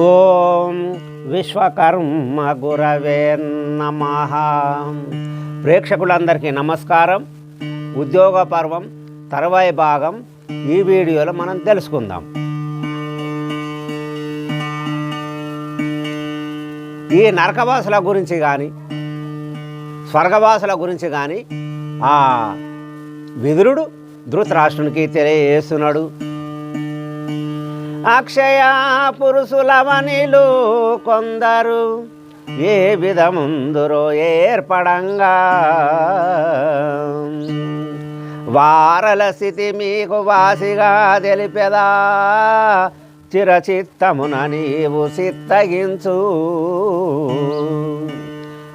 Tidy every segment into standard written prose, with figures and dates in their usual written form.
ఓం విశ్వకర్మ గురవే నమః. ప్రేక్షకులందరికీ నమస్కారం. ఉద్యోగ పర్వం తర్వాయి భాగం ఈ వీడియోలో మనం తెలుసుకుందాం. ఈ నరకవాసుల గురించి కానీ స్వర్గవాసుల గురించి కానీ ఆ విదురుడు ధృతరాష్ట్రునికి తెలియజేస్తున్నాడు. అక్షయ పురుషులవనిలు కొందరు ఏ విధముందురో ఏర్పడంగా వారల స్థితి మీకు వాసిగా తెలిపెదా చిరచిత్తమున నీవు సిత్తగించు.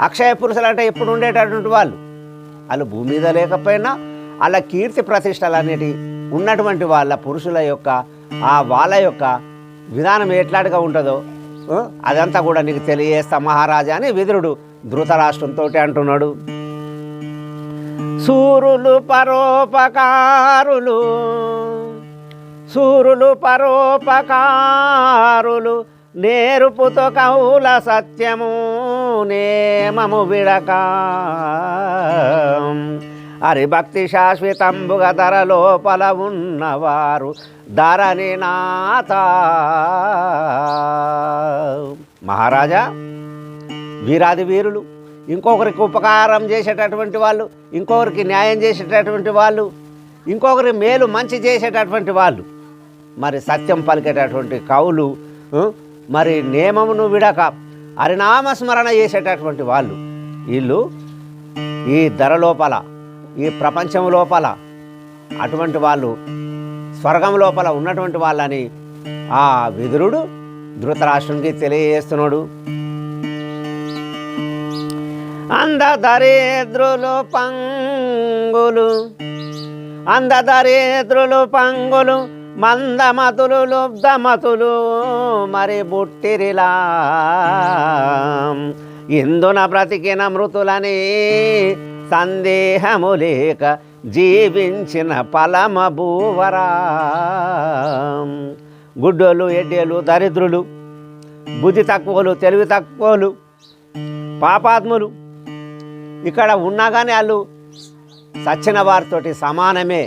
అక్షయ పురుషులు అంటే ఇప్పుడు ఉండేటటువంటి వాళ్ళు భూమి మీద లేకపోయినా వాళ్ళ కీర్తి ప్రతిష్టలు అనేటివి ఉన్నటువంటి వాళ్ళ పురుషుల యొక్క వాళ్ళ యొక్క విధానం ఎట్లాంటిగా ఉంటుందో అదంతా కూడా నీకు తెలియజేస్తా మహారాజా అని విదురుడు ధృతరాష్ట్రంతో అంటున్నాడు. సూరులు పరోపకారులు నేరుపుతో కౌల సత్యము నేమము విడక హరిభక్తి శాశ్వతంబుగా ధర లోపల ఉన్నవారు ధరణి నాథ. మహారాజా, వీరాది వీరులు, ఇంకొకరికి ఉపకారం చేసేటటువంటి వాళ్ళు, ఇంకొకరికి న్యాయం చేసేటటువంటి వాళ్ళు, ఇంకొకరి మేలు మంచి చేసేటటువంటి వాళ్ళు, మరి సత్యం పలికేటటువంటి కవులు, మరి నియమమును విడక హరినామస్మరణ చేసేటటువంటి వాళ్ళు, వీళ్ళు ఈ ధర లోపల ఈ ప్రపంచం లోపల అటువంటి వాళ్ళు స్వర్గం లోపల ఉన్నటువంటి వాళ్ళని ఆ విదురుడు ధృతరాష్ట్రునికి తెలియజేస్తున్నాడు. అందదరేద్రులు పంగులు మందమతులు లుబ్ధమతులు మరి బుట్టిరిలా ఇందున బ్రతికిన మృతులని సందేహము లేక జీవించిన పలమ భూవరా. గుడ్డోళ్ళు, ఎడ్డేలు, దరిద్రులు, బుద్ధి తక్కువలు, తెలివి తక్కువలు, పాపాత్ములు ఇక్కడ ఉన్నా కానీ వాళ్ళు సచ్చిన వారితోటి సమానమే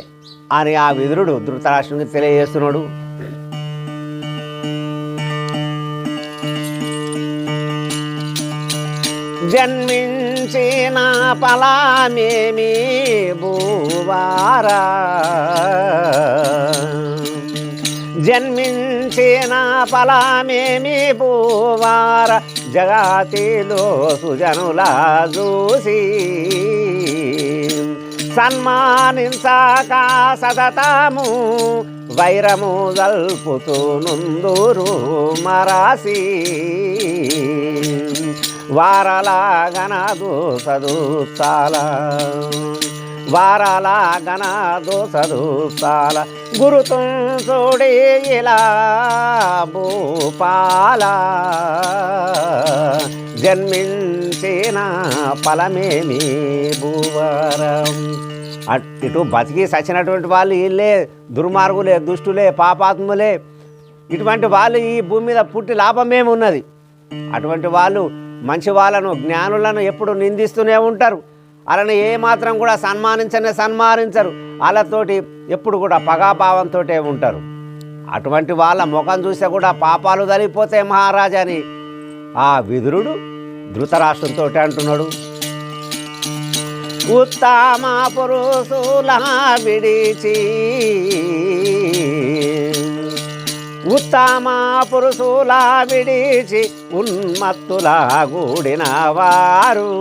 అని ఆ విదురుడు ధృతరాష్ట్రునికి తెలియజేస్తున్నాడు. జన్మించిన ఫలమేమి భూవారా, జన్మించిన ఫలమేమి భూవార జగతిలో సుజనుల చూసి సన్మానించక సతతము వైరము జల్పుతూ నుందురు మరాసి వారలాగనదు సదుసాల వారలాగనదు సదుసాల గురుతు చూడే ఇలా భూపాల జన్మించిన ఫలమేమి భూవరం. ఇటు బతికి సచ్చినటువంటి వాళ్ళు వీళ్ళే దుర్మార్గులే, దుష్టులే, పాపాత్ములే. ఇటువంటి వాళ్ళు ఈ భూమి మీద పుట్టి లాభమేమున్నది? అటువంటి వాళ్ళు మంచి వాళ్ళను, జ్ఞానులను ఎప్పుడు నిందిస్తూనే ఉంటారు. అలానే ఏమాత్రం కూడా సన్మానించరు. వాళ్ళతోటి ఎప్పుడు కూడా పగాభావంతో ఉంటారు. అటువంటి వాళ్ళ ముఖం చూస్తే కూడా పాపాలు జరిగిపోతాయి మహారాజా అని ఆ విదురుడు ధృతరాష్ట్రంతో అంటున్నాడు. ఉత్తమ పురుషుల విడిచి ఉత్తమ పురుషుల విడిచి ఉన్మత్తుల గూడిన వారు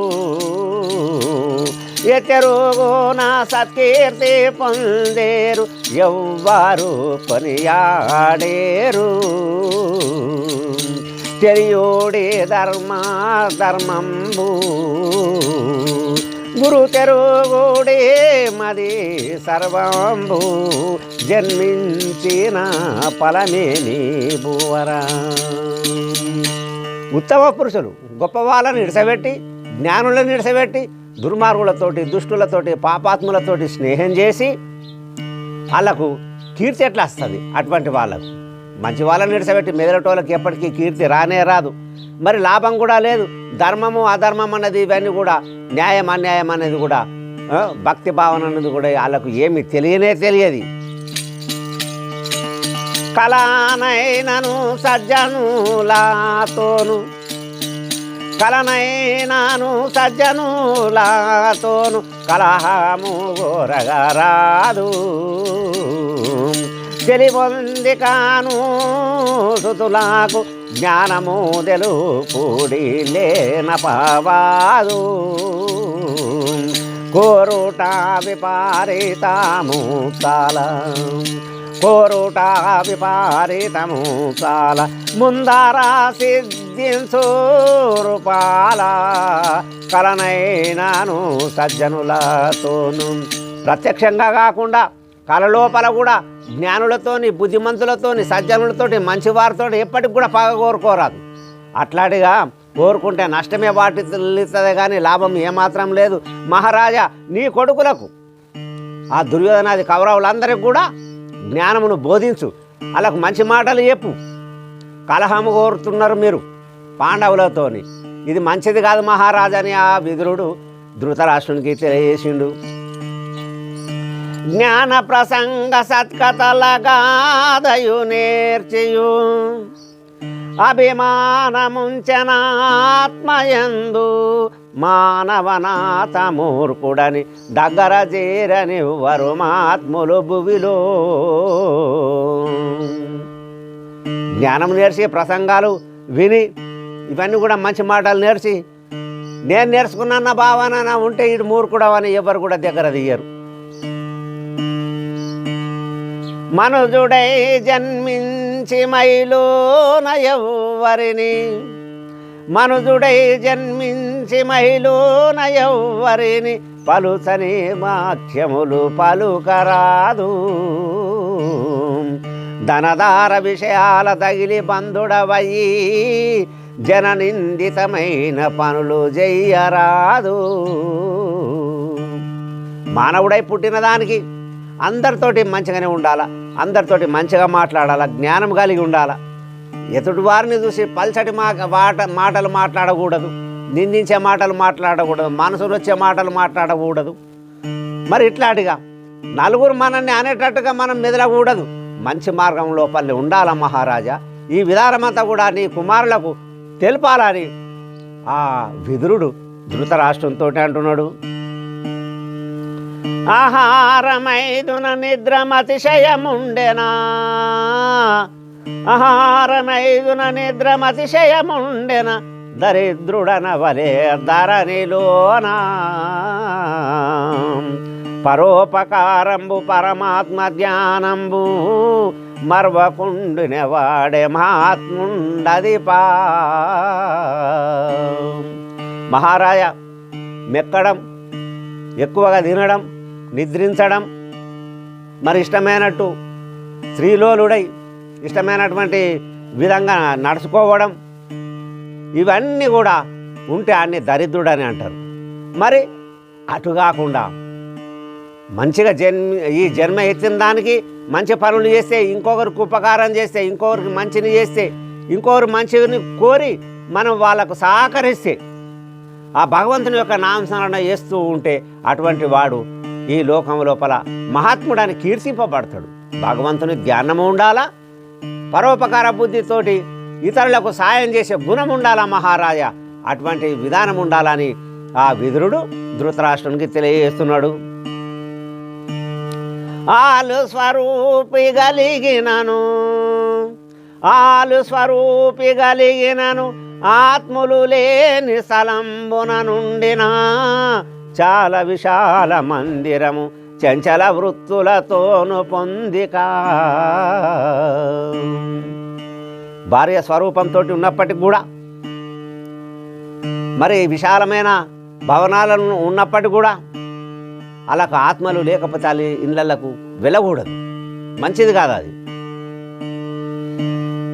ఎతరుగున సత్కీర్తి పొందేరు ఎవ్వారు కొనియాడేరు. తెలియోడే ధర్మంబు గురు తెరుగుడే మది సర్వంబు జన్మించిన ఫలమేని భూవరా. ఉత్తమ పురుషులు గొప్ప వాళ్ళని ఇడిసబెట్టి, జ్ఞానులను ఇడిసబెట్టి, దుర్మార్గులతోటి, దుష్టులతోటి, పాపాత్ములతోటి స్నేహం చేసి వాళ్ళకు కీర్తి ఎట్లా వస్తుంది? అటువంటి వాళ్ళకు మంచి వాళ్ళని నిడిసబెట్టి మెదలటోళ్ళకి ఎప్పటికీ కీర్తి రానే రాదు. మరి లాభం కూడా లేదు. ధర్మము అధర్మం అన్నది ఇవన్నీ కూడా న్యాయం అన్యాయం అనేది కూడా భక్తి భావన అన్నది కూడా వాళ్ళకు ఏమి తెలియనే తెలియదు. కళనైనను సజ్జనులతోను కలనైనాను సజ్జనులతోను కలహము గోరగరాదు. తెలిపొంది కాను సుతులకు జ్ఞానము తెలుపుడి లేనపవాదు. కోరుట విపరీతము చాలా కోరుట విపరీతము చాలా ముందరా సిద్ధించు రూపాల కలనైనాను సజ్జనులతోను. ప్రత్యక్షంగా కాకుండా కలలోపల కూడా జ్ఞానులతోని బుద్ధిమంతులతోని సజ్జనులతోటి మంచివారితోటి ఎప్పటికి కూడా పగ కోరుకోరాదు. అట్లాంటిగా కోరుకుంటే నష్టమే వాటిల్లుతుంది కానీ లాభం ఏమాత్రం లేదు. మహారాజా నీ కొడుకులకు ఆ దుర్యోధనాది కౌరవులందరికీ కూడా జ్ఞానమును బోధించు, వాళ్ళకు మంచి మాటలు చెప్పు. కలహము కోరుతున్నారు మీరు పాండవులతోని, ఇది మంచిది కాదు మహారాజా అని ఆ విదురుడు ధృతరాష్ట్రునికి తెలియజేసిండు. జ్ఞాన ప్రసంగ సత్కథలగాదయు నేర్చియు అభిమానముంచనాత్మయందు మానవనాథ మూర్ఖుడని దగ్గర చేరని వరుమాత్ములు భువిలో. జ్ఞానం నేర్చి ప్రసంగాలు విని ఇవన్నీ కూడా మంచి మాటలు నేర్చి నేను నేర్చుకున్న భావన ఉంటే ఇటు మూర్ఖుడవని ఎవరు కూడా దగ్గర దియ్యరు. మనుజుడై జన్మించి మైలోన ఎవ్వరిని మనుజుడై జన్మించి మైలోన ఎవ్వరిని పలుచని వాక్యములు పలుకరాదు. ధనదార విషయాల తగిలి బంధుడవయ్యి జననిందితమైన పనులు చెయ్యరాదు. మానవుడై పుట్టిన దానికి అందరితోటి మంచిగానే ఉండాలా, అందరితోటి మంచిగా మాట్లాడాలా, జ్ఞానం కలిగి ఉండాలా. ఎదుటి వారిని చూసి పల్చటి మాటలు మాట్లాడకూడదు, నిందించే మాటలు మాట్లాడకూడదు, మనసులో వచ్చే మాటలు మాట్లాడకూడదు. మరి ఇట్లాంటిగా నలుగురు మనల్ని అనేటట్టుగా మనం మెదలకూడదు, మంచి మార్గం లోపలి ఉండాలా మహారాజా. ఈ విధానమంతా కూడా నీ కుమారులకు తెలపాలని ఆ విదురుడు ధృతరాష్ట్రంతో అంటున్నాడు. ఆహారమైదున నిద్రమతిశయముండెనా ఆహారమైదున నిద్రమతిశయముండెన దరిద్రుడన వలే ధరణిలోనా. పరోపకారంబు పరమాత్మ ధ్యానంబు మర్వకుండునెవాడే మహాత్ముండది పా. మహారాజ మెక్కడం, ఎక్కువగా తినడం, నిద్రించడం, మరి ఇష్టమైనట్టు స్త్రీలోలుడై ఇష్టమైనటువంటి విధంగా నడుచుకోవడం, ఇవన్నీ కూడా ఉంటే అన్ని దరిద్రుడని అంటారు. మరి అటు కాకుండా మంచిగా ఈ జన్మ ఎత్తిన దానికి మంచి పనులు చేస్తే, ఇంకొకరికి ఉపకారం చేస్తే, ఇంకొకరికి మంచిని చేస్తే, ఇంకొకరు మంచిని కోరి మనం వాళ్ళకు సహకరిస్తే, ఆ భగవంతుని యొక్క నామస్మరణ చేస్తూ ఉంటే అటువంటి వాడు ఈ లోకం లోపల మహాత్ముడని కీర్తింపబడతాడు. భగవంతుని ధ్యానము ఉండాలా, పరోపకార బుద్ధితోటి ఇతరులకు సాయం చేసే గుణం ఉండాలా మహారాజా. అటువంటి విధానం ఉండాలని ఆ విదురుడు ధృతరాష్ట్రునికి తెలియజేస్తున్నాడు. ఆలు స్వరూపి గలిగినను ఆత్ములు లేని స్థలంబున నుండినా చాలా విశాల మందిరము చంచల వృత్తులతోను పొందిక. భార్య స్వరూపంతో ఉన్నప్పటికి కూడా, మరి విశాలమైన భవనాలను ఉన్నప్పటికి కూడా అలాకు ఆత్మలు లేకపోతే వాళ్ళ ఇళ్ళకు వెళ్ళకూడదు, మంచిది కాదు అది.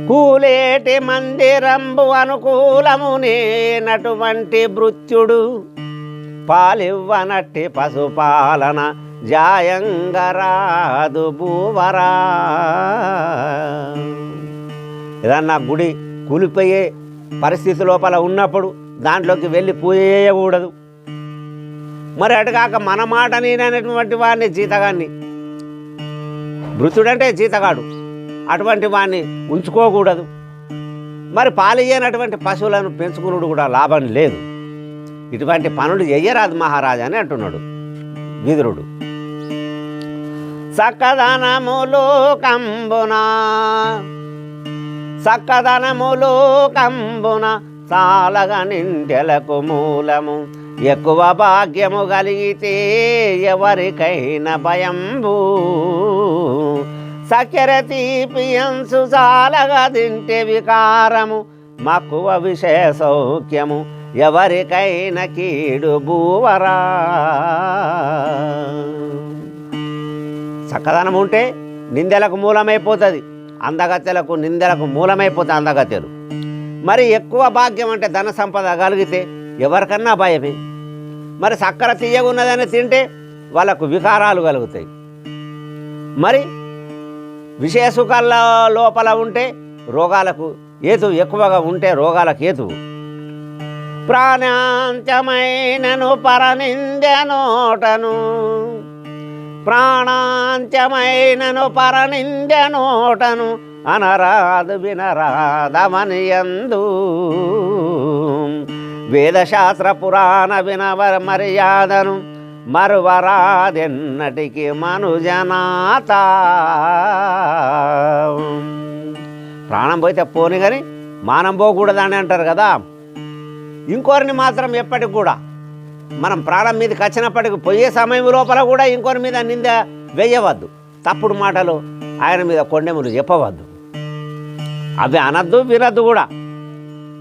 కూలేటి మందిరంబు అనుకూలము నేనటువంటి భృత్యుడు పాలివ్వనట్టి పశుపాలన జాయంగరాదు భూవరా. ఏదన్నా గుడి కూలిపోయే పరిస్థితి లోపల ఉన్నప్పుడు దాంట్లోకి వెళ్ళి పూజ చేయకూడదు. మరి అటుకాక మన మాట నేననేటువంటి వాడిని జీతగాన్ని, మృతుడంటే జీతగాడు, అటువంటి వాడిని ఉంచుకోకూడదు. మరి పాలియనటువంటి పశువులను పెంచుకున్నాడు కూడా లాభం లేదు. ఇటువంటి పనులు చెయ్యరాదు మహారాజా అని అంటున్నాడు విదురుడు. సక్కదనములు కంబునా సక్కదనములు కంబున చాలగా నింటెలకు మూలము, ఎక్కువ భాగ్యము కలిగితే ఎవరికైనా భయంబు, చక్కెర తీపియంసు చాలగా తింటే వికారము, మక్కువ విషయ సౌఖ్యము ఎవరికైనా కీడు భూవరా. చక్కదనం ఉంటే నిందెలకు మూలమైపోతుంది, అందగత్తెలకు నిందెలకు మూలమైపోతుంది అందగత్తెలు. మరి ఎక్కువ భాగ్యం అంటే ధన సంపద కలిగితే ఎవరికన్నా భయమే. మరి చక్కెర తీయగున్నదని తింటే వాళ్ళకు వికారాలు కలుగుతాయి. మరి విషయ సుఖాల లోపల ఉంటే రోగాలకు ఏతువు, ఎక్కువగా ఉంటే రోగాలకు ఏతువు. ప్రాణాంత్యమైనను పరనిందెనోటను, ప్రాణాంత్యమైనను పరనిందెనోటను, అనరాదు వినరాదమనియందు, వేదశాస్త్ర పురాణ వినవర మర్యాదను మరువరాదెన్నటికి మనుజనాత. ప్రాణం పోతే పోని కానీ మానం పోకూడదని అంటారు కదా. ఇంకోరిని మాత్రం ఎప్పటికి కూడా మనం ప్రాణం మీదకి వచ్చినప్పటికి పోయే సమయం లోపల కూడా ఇంకోరి మీద నింద వేయవద్దు, తప్పుడు మాటలు ఆయన మీద కొండెములు చెప్పవద్దు, అవి అనద్దు వినద్దు కూడా.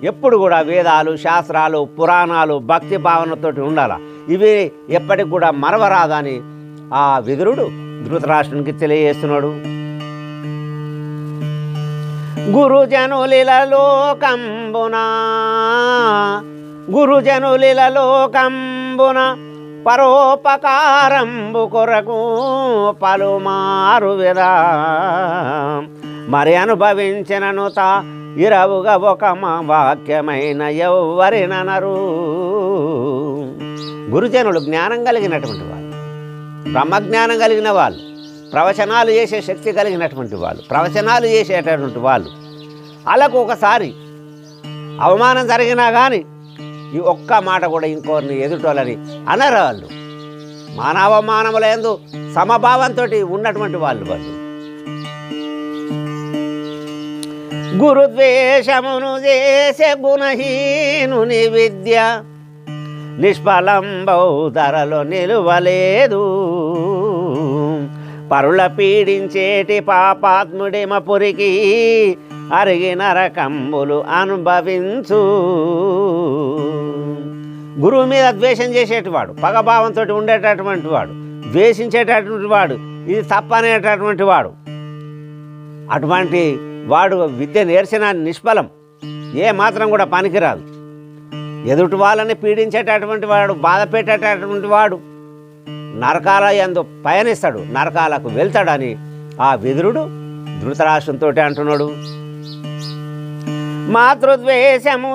ఎప్పుడు కూడా వేదాలు, శాస్త్రాలు, పురాణాలు భక్తి భావనతోటి ఉండాలి. ఇవి ఎప్పటికి కూడా మరవరాదని ఆ విదురుడు ధృతరాష్ట్రునికి తెలియజేస్తున్నాడు. గురుజనులిలలో కంబునా గురుజనులిలలో కంబున పరోపకారంబు కొరకు పలుమారు విదా, మరి అనుభవించినను తా ఇరవుగా ఒక మా వాక్యమైన ఎవ్వరిననరు. గురుజనులు జ్ఞానం కలిగినటువంటి వాళ్ళు, బ్రహ్మజ్ఞానం కలిగిన వాళ్ళు, ప్రవచనాలు చేసే శక్తి కలిగినటువంటి వాళ్ళు, ప్రవచనాలు చేసేటటువంటి వాళ్ళు, అలాకు ఒకసారి అవమానం జరిగినా కానీ ఈ ఒక్క మాట కూడా ఇంకోరిని ఎదుటోళ్ళని అనరు. వాళ్ళు మానవమానములందు సమభావంతో ఉన్నటువంటి వాళ్ళు. గురుద్వేషమును చేసే గుణహీనుని విద్య నిష్ఫలంబౌ ధరలో నిలువలేదు, పరుల పీడించేటి పాపాత్ముడిమ పురికి అరిగి నరకంబులు అనుభవించు. గురువు మీద ద్వేషం చేసేటివాడు, పగభావంతో ఉండేటటువంటి వాడు, ద్వేషించేటటువంటి వాడు, ఇది తప్పనేటటువంటి వాడు, అటువంటి వాడు విద్య నేర్చిన నిష్ఫలం, ఏ మాత్రం కూడా పనికిరాదు. ఎదుటి వాళ్ళని పీడించేటటువంటి వాడు, బాధ పెట్టేటటువంటి వాడు నరకాల యందు పయనిస్తాడు, నరకాలకు వెళ్తాడని ఆ విదురుడు ధృతరాష్ట్రంతో అంటున్నాడు. మాతృద్వేషము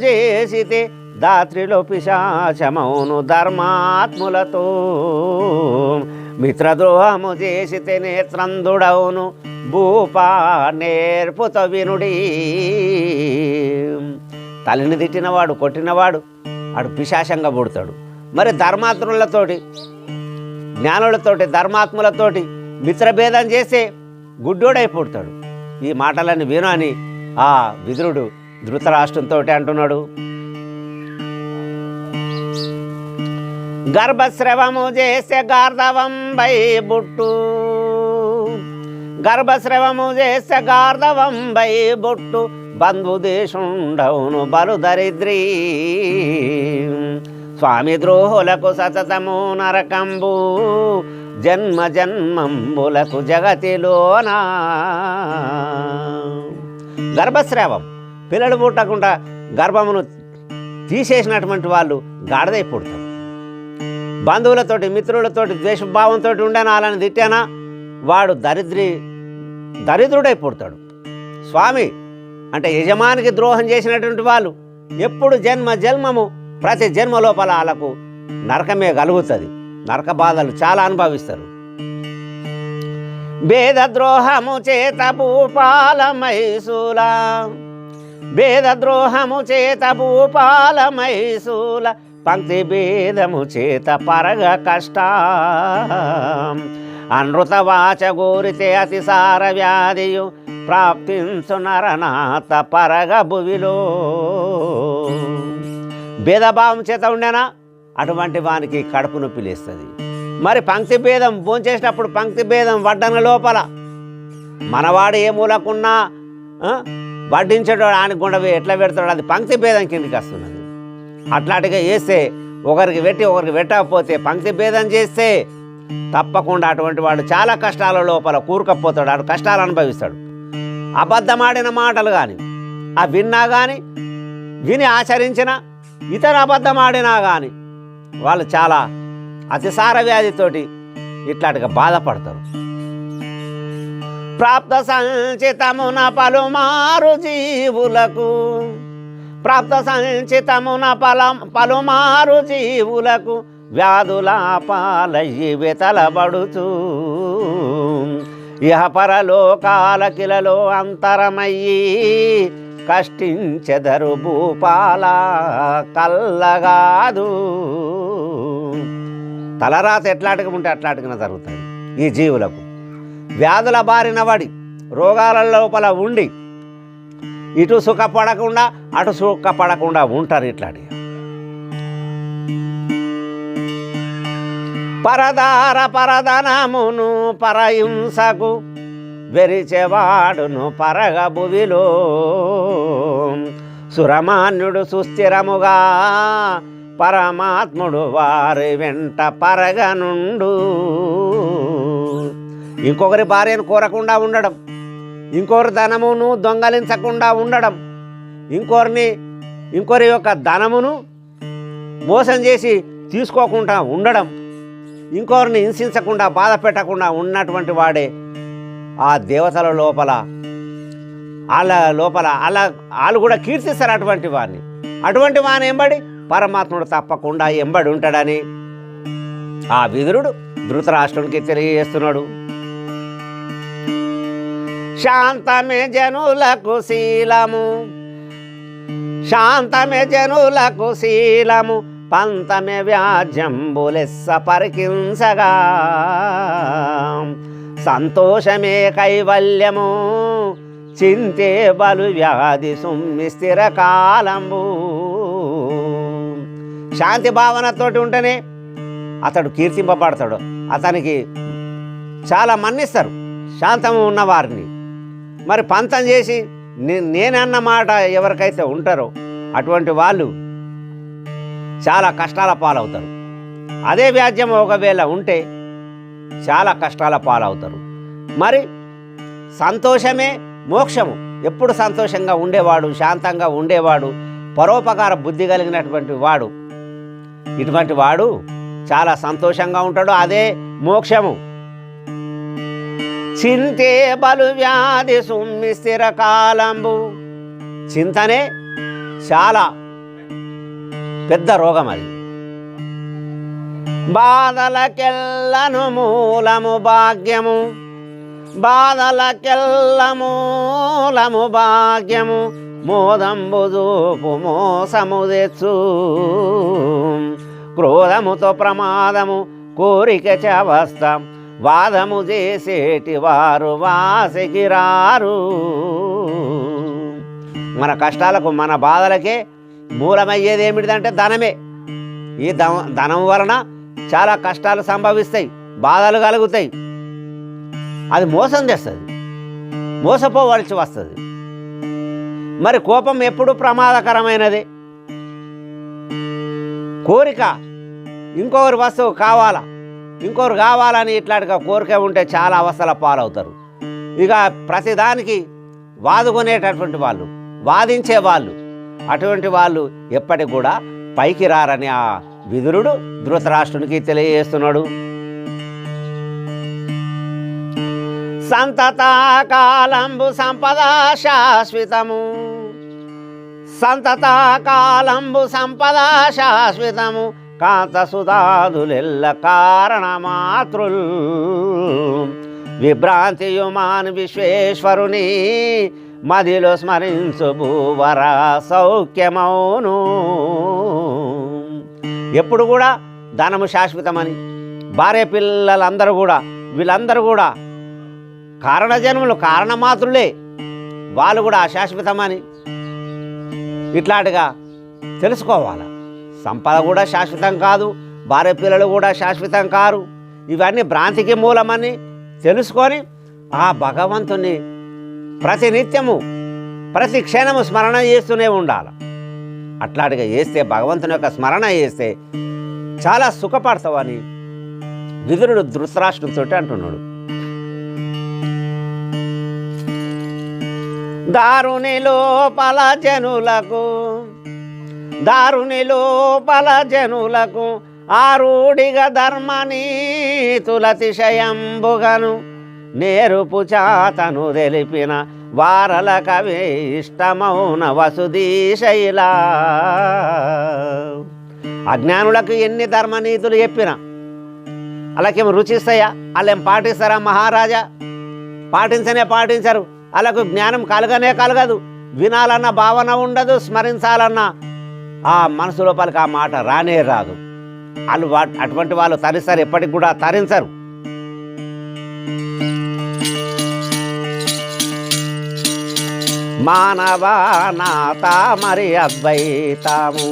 చేసితే దాత్రిలో పిశాచమౌను ధర్మాత్ములతో, మిత్రద్రోహము చేసితే నేత్రందుడవును భూపా నేర్పుత వినుడి. తల్లిని తిట్టినవాడు, కొట్టినవాడు అడు పిశాచంగా పుడతాడు. మరి ధర్మాత్ములతోటి, జ్ఞానులతోటి, ధర్మాత్ములతోటి మిత్రభేదం చేస్తే గుడ్డోడై పుడతాడు. ఈ మాటలన్నీ విను అని ఆ విదురుడు ధృతరాష్ట్రంతో అంటున్నాడు. గర్భస్రవము చేస్తే గార్ధవంబై బుట్టు, గర్భస్రవము చేస్తే గార్ధవంబై బుట్టు, బంధుదేశుండవును బలు దరిద్రీ, స్వామి ద్రోహులకు సతతము నరకంబు, జన్మ జన్మంబులకు జగతిలోనా. గర్భస్రావం, పిల్లలు పుట్టకుండా గర్భమును తీసేసినటువంటి వాళ్ళు గాడిదై పుడతారు. బంధువులతోటి, మిత్రులతోటి ద్వేషభావంతో ఉండనా, వాళ్ళని తిట్టానా వాడు దరిద్రుడై పుడతాడు. స్వామి అంటే యజమానికి ద్రోహం చేసినటువంటి వాళ్ళు ఎప్పుడు జన్మము ప్రతి జన్మ లోపల వాళ్ళకు నరకమే కలుగుతుంది. నరక బాధలు చాలా అనుభవిస్తారు. భేదద్రోహము చేత భూపాల మైసూల, భేదద్రోహము చేత భూపాల మైసూల, పంక్తి భేదము చేత పరగ కష్ట, అనృత వాచ గోరితే అతిసార వ్యాధియు ప్రాప్తించు నరనాథ పరగ భువిలో. భేదభావం చేత ఉండేనా అటువంటి వానికి కడుపు నొప్పి లేస్తుంది. మరి పంక్తి భేదం భోంచేసినప్పుడు పంక్తి భేదం వడ్డన లోపల మనవాడు ఏ మూలకున్నా వడ్డించడం ఆయన గుండె ఎట్లా పెడతాడు, అది పంక్తి భేదం కిందికి వస్తున్నది. అట్లాంటిగా చేస్తే ఒకరికి పెట్టి ఒకరికి పెట్టకపోతే పంక్తి భేదం చేస్తే తప్పకుండా అటువంటి వాడు చాలా కష్టాల లోపల కూరుకపోతాడు, ఆడు కష్టాలు అనుభవిస్తాడు. అబద్ధమాడిన మాటలు కానీ ఆ విన్నా కానీ విని ఆచరించిన ఇతర అబద్ధమాడినా కానీ వాళ్ళు చాలా అతిసార వ్యాధితోటి ఇట్లాంటిగా బాధపడతారు. ప్రాప్త సంచితమున పలుమారు జీవులకు, ప్రాప్త సంచితమున పలుమారు జీవులకు వ్యాధుల పాలయ్యి వెతలబడుచు, ఇహ పరలోకాల కిలలో అంతరమయ్యి కష్టించెదరు భూపాల కల్లగాదు. తలరాత ఎట్లాంటిగా ఉంటే అట్లాంటిగా జరుగుతుంది. ఈ జీవులకు వ్యాధుల బారిన పడి రోగాల లోపల ఉండి ఇటు సుఖపడకుండా అటు సుఖపడకుండా ఉంటారు. ఇట్లాంటి పరదార పరదనమును పరహింసకు వెరిచెవాడును పరగ భువిలో, సురమాన్యుడు సుస్థిరముగా పరమాత్ముడు వారి వెంట పరగనుండు. ఇంకొకరి భార్యను కోరకుండా ఉండడం, ఇంకొకరి ధనమును దొంగలించకుండా ఉండడం, ఇంకొకరి యొక్క ధనమును మోసం చేసి తీసుకోకుండా ఉండడం, ఇంకొకరిని హింసించకుండా బాధ పెట్టకుండా ఉన్నటువంటి వాడే ఆ దేవతల లోపల వాళ్ళు కూడా కీర్తిస్తారు అటువంటి వాడిని. అటువంటి వాని ఎంబడి పరమాత్ముడు తప్పకుండా ఎంబడి ఉంటాడని ఆ విదురుడు ధృతరాష్ట్రునికి తెలియజేస్తున్నాడు. శాంతమే జనులకు శీలము, శాంతమే జనులకు శీలము, పంతమే వ్యాజ్యంబులెస్స పరికింసగా, సంతోషమే కైవల్యము చింతే బలు వ్యాధి సుమ్మి స్థిర కాలంబు. శాంతి భావనతోటి ఉంటేనే అతడు కీర్తింపబడతాడు. అతనికి చాలా మన్నిస్తారు శాంతము ఉన్నవారిని. మరి పంతం చేసి నేనన్న మాట ఎవరికైతే ఉంటారో అటువంటి వాళ్ళు చాలా కష్టాల పాలవుతారు. అదే వ్యాజ్యం ఒకవేళ ఉంటే చాలా కష్టాల పాలవుతారు. మరి సంతోషమే మోక్షము. ఎప్పుడు సంతోషంగా ఉండేవాడు, శాంతంగా ఉండేవాడు, పరోపకార బుద్ధి కలిగినటువంటి వాడు, ఇటువంటి వాడు చాలా సంతోషంగా ఉంటాడు. అదే మోక్షము. చింతే బలు వ్యాధి సుమ్మి స్థిర కాలంబు. చింతనే చాలా పెద్ద రోగం అది. బాధలకెల్లను మూలము భాగ్యము, బాధలకెల్ల మూలము భాగ్యము, మోదంబు చూపు మోసము తెచ్చు, క్రోధముతో ప్రమాదము కోరిక చవస్థ, వాదము చేసేటి వారు వాసికిరారు. మన కష్టాలకు మన బాధలకే మూలమయ్యేది ఏమిటిదంటే ధనమే. ఈ ధనం వలన చాలా కష్టాలు సంభవిస్తాయి, బాధలు కలుగుతాయి. అది మోసం చేస్తుంది, మోసపోవలసి వస్తుంది. మరి కోపం ఎప్పుడు ప్రమాదకరమైనది. కోరిక ఇంకొకరి వస్తువు కావాలా, ఇంకొకరు కావాలని ఇట్లాంటిగా కోరిక ఉంటే చాలా అవస్థల పాలవుతారు. ఇక ప్రతిదానికి వాదుకునేటటువంటి వాళ్ళు, వాదించే వాళ్ళు, అటువంటి వాళ్ళు ఎప్పటికి కూడా పైకి రారని ఆ విదురుడు ధృతరాష్ట్రునికి తెలియజేస్తున్నాడు. సంతత కాలంబు సంపద శాశ్వతము, సంతత కాలంబు సంపద శాశ్వతము, కాంత సుధాదులెల్ల కారణమాతృల్, విభ్రాంతియుమాన్ విశ్వేశ్వరుని మదిలో స్మరించు భూవర సౌఖ్యమౌను. ఎప్పుడు కూడా ధనము శాశ్వతమని, భార్య పిల్లలందరూ కూడా వీళ్ళందరూ కూడా కారణజన్ములు, కారణమాతృలే, వాళ్ళు కూడా అశాశ్వతమని ఇట్లాంటిగా తెలుసుకోవాలి. సంపద కూడా శాశ్వతం కాదు, భార్య పిల్లలు కూడా శాశ్వతం కారు, ఇవన్నీ భ్రాంతికి మూలమని తెలుసుకొని ఆ భగవంతుని ప్రతినిత్యము ప్రతి క్షణము స్మరణ చేస్తూనే ఉండాలి. అట్లాంటిగా చేస్తే, భగవంతుని యొక్క స్మరణ చేస్తే చాలా సుఖపడతావని విదురుడు ధృతరాష్ట్రునితో అంటున్నాడు. దారుని లోపల జనులకు, దారుని లోపల జనులకు ఆరుడిగా ధర్మనీతులతిశయంబుగను నేరుపు చాతను తెలిపిన వారల కవి ఇష్టమౌన వసుదీశైలా. అజ్ఞానులకు ఎన్ని ధర్మనీతులు చెప్పినా అలాకేం రుచిస్తాయా? వాళ్ళేం పాటిస్తారా మహారాజా? పాటించనే పాటించరు. వాళ్ళకు జ్ఞానం కలగనే కలగదు, వినాలన్న భావన ఉండదు, స్మరించాలన్న ఆ మనసు లోపలికి ఆ మాట రానే రాదు. వాళ్ళు అటువంటి వాళ్ళు తరిస్తారు, ఎప్పటికి కూడా తరించరు. మానవానాథ మరి అద్వైతము,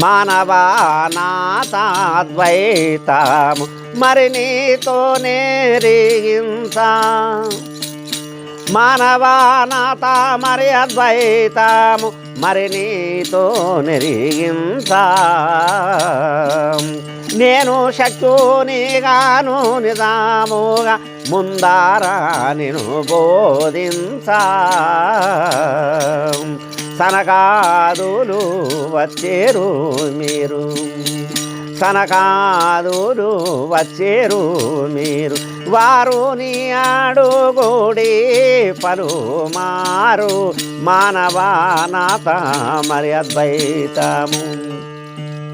మానవానాథ అద్వైతము మరి నీతో నేరిగించా, మానవానాథ మరి అద్వైతము మరి నీతో నెరిగించా. నేను శక్తునిగాను నిజాముగా ముందారా నేను బోధించా. సనకాదులు వచ్చేరు మీరు, సనకాదులు వచ్చేరు మీరు, వారు నీ అడుగుడి పలుమారు, మానవానాథ మరి అద్వైతము.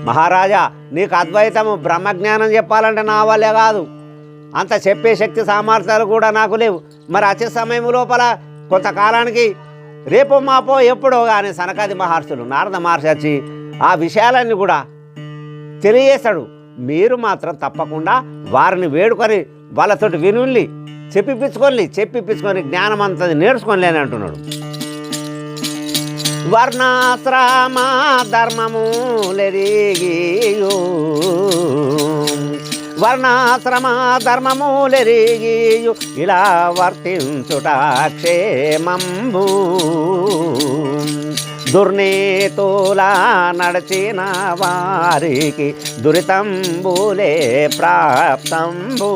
మహారాజా, నీకు అద్వైతము బ్రహ్మజ్ఞానం చెప్పాలంటే నా వల్లే కాదు, అంత చెప్పే శక్తి సామర్థ్యాలు కూడా నాకు లేవు. మరి వచ్చే సమయం లోపల కొంతకాలానికి రేపో మాపో ఎప్పుడో కానీ సనకాది మహర్షులు, నారద మహర్షి వచ్చి ఆ విషయాలన్నీ కూడా తెలియజేస్తాడు. మీరు మాత్రం తప్పకుండా వారిని వేడుకొని వాళ్ళతోటి వినుల్లి, చెప్పిపించుకొని జ్ఞానం అంతది నేర్చుకొని లేని అంటున్నాడు. వర్ణాశ్రమ ధర్మములెరిగియు, వర్ణాశ్రమ ధర్మములెరిగియు ఇలా వర్తించుట క్షేమంబు, దుర్నీతులా నడిచిన వారికి దురితంబులే ప్రాప్తంబు,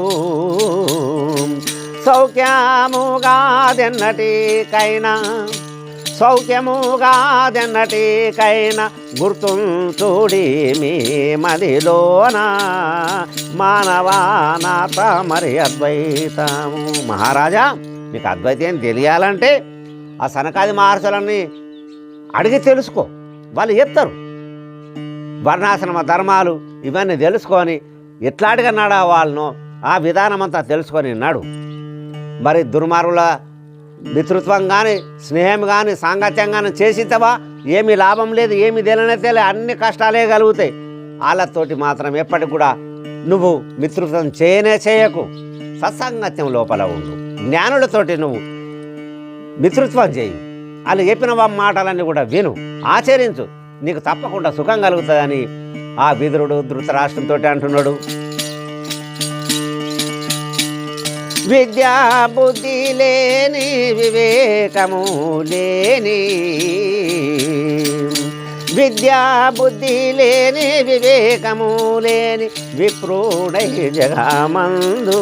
సౌఖ్యముగాదెన్నటికైనా, సౌఖ్యముగాదెన్నటికైనా గుర్తుంచుడి మీ మదిలోన, మానవానాథ మరి అద్వైతము. మహారాజా, మీకు అద్వైతం తెలియాలంటే ఆ సనకాది మహర్షులన్నీ అడిగి తెలుసుకో, వాళ్ళు చెప్తారు. వర్ణాశ్రమ ధర్మాలు ఇవన్నీ తెలుసుకొని ఎట్లాంటిగా నడా వాళ్ళను ఆ విధానం అంతా తెలుసుకొని నడు. మరి దుర్మార్గుల మిత్రత్వం కానీ, స్నేహం కానీ, సాంగత్యం కానీ చేసితవా ఏమీ లాభం లేదు, ఏమీ తెలియనే అన్ని కష్టాలే కలుగుతాయి. వాళ్ళతోటి మాత్రం ఎప్పటికి కూడా నువ్వు మిత్రత్వం చేయకు. సత్సంగత్యం లోపల ఉండు, జ్ఞానులతోటి నువ్వు మిత్రత్వం చేయి. వాళ్ళు చెప్పిన మాటలన్నీ కూడా విను, ఆచరించు, నీకు తప్పకుండా సుఖం కలుగుతుందని ఆ విదురుడు ధృతరాష్ట్రంతో అంటున్నాడు. విద్యా బుద్ధి లేని వివేకము లేని, విద్యా బుద్ధి లేని వివేకము లేని విప్రుడై జగమందు,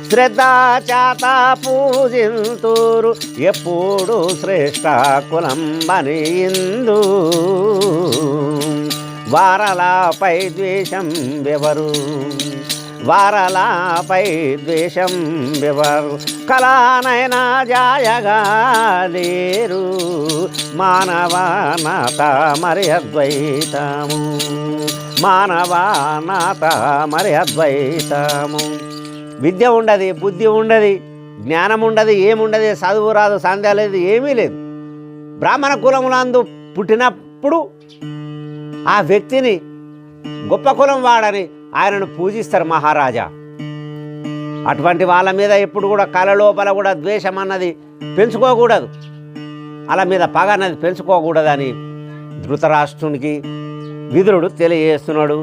శ్రద్ధాచాత పూజింతురు ఎప్పుడు శ్రేష్ఠ కులంబని ఇందు, వారలపై ద్వేషం వెవరు, వారలాపై ద్వేషం వివరు కళానైనా జాయగా లేరు మానవానాత మరి అద్వైతము మానవానాత మరి అద్వైతము. విద్య ఉండదు, బుద్ధి ఉండదు, జ్ఞానం ఉండదు, ఏముండదు, చదువు రాదు, సందేహం లేదు, ఏమీ లేదు. బ్రాహ్మణ కులములందు పుట్టినప్పుడు ఆ వ్యక్తిని గొప్ప కులం వాడని ఆయనను పూజిస్తారు మహారాజా. అటువంటి వాళ్ళ మీద ఎప్పుడు కూడా కళ లోపల కూడా ద్వేషం అన్నది పెంచుకోకూడదు, వాళ్ళ మీద పగ అన్నది పెంచుకోకూడదని ధృతరాష్ట్రునికి విదురుడు తెలియజేస్తున్నాడు.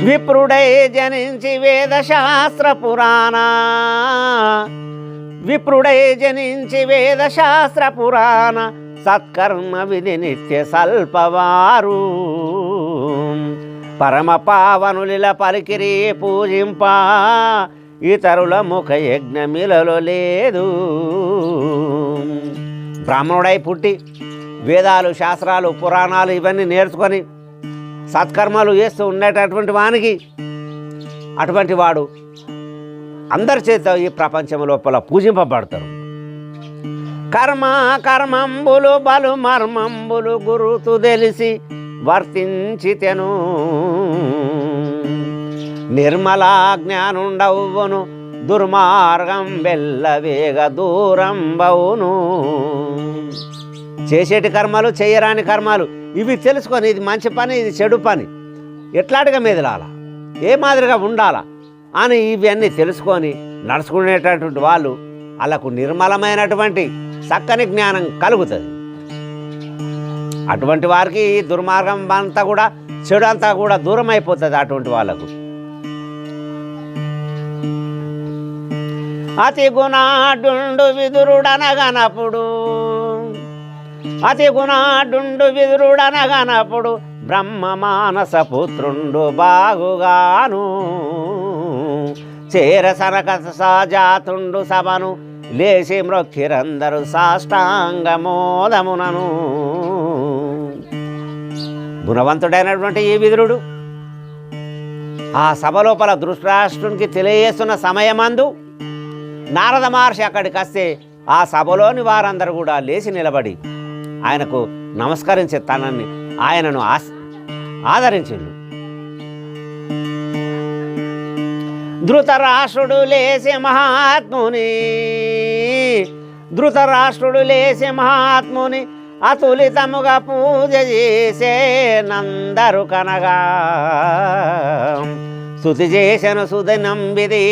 విప్రుడై జనించి వేదశాస్త్ర పురాణ విప్రుడై జనించి వేదశాస్త్ర పురాణ సత్కర్మ విధి నిత్య సల్పవారు పరమ పావనులిల పలికిరి పూజింప ఇతరుల ముఖ యజ్ఞమిలలో లేదు. బ్రాహ్మణుడై పుట్టి వేదాలు శాస్త్రాలు పురాణాలు ఇవన్నీ నేర్చుకొని సత్కర్మలు చేస్తూ ఉండేటటువంటి వానికి అటువంటి వాడు అందరి చేత ఈ ప్రపంచం లోపల పూజింపబడతారు. కర్మ కర్మంబులు బలు మర్మంబులు గురుతు తెలిసి వర్తించితెను నిర్మల జ్ఞానుండవును దుర్మార్గం వెళ్ళవేగ దూరం బవును. చేసేటి కర్మలు చేయరాని కర్మలు ఇవి తెలుసుకొని ఇది మంచి పని ఇది చెడు పని ఎట్లాంటిగా మెదలాలా ఏ మాదిరిగా ఉండాలా అని ఇవన్నీ తెలుసుకొని నడుచుకునేటటువంటి వాళ్ళు వాళ్ళకు నిర్మలమైనటువంటి చక్కని జ్ఞానం కలుగుతుంది. అటువంటి వారికి దుర్మార్గం అంతా కూడా చెడు అంతా కూడా దూరం అయిపోతుంది. అటువంటి వాళ్ళకు అతి గుణాడుండు విదురుడనగనప్పుడు అతి గుణాడుండు విదురుడనగనప్పుడు బ్రహ్మ మానస పుత్రుండు బాగుగాను చేర సనక సాజాతుండు సభను లేచి మ్రొక్కిరందరు సాష్టాంగమోదమునను. గుణవంతుడైనటువంటి ఈ విదురుడు ఆ సభ లోపల ధృతరాష్ట్రునికి తెలియజేస్తున్న సమయమందు నారద మహర్షి అక్కడికి వస్తే ఆ సభలోని వారందరూ కూడా లేచి నిలబడి ఆయనకు నమస్కరించే తనని ఆయనను ఆదరించిండు. ధృతరాష్ట్రుడు లేచి మహాత్ముని అతులితముగా పూజ చేసే నందరు కనగా స్తుతి చేసెను సుదినంబిది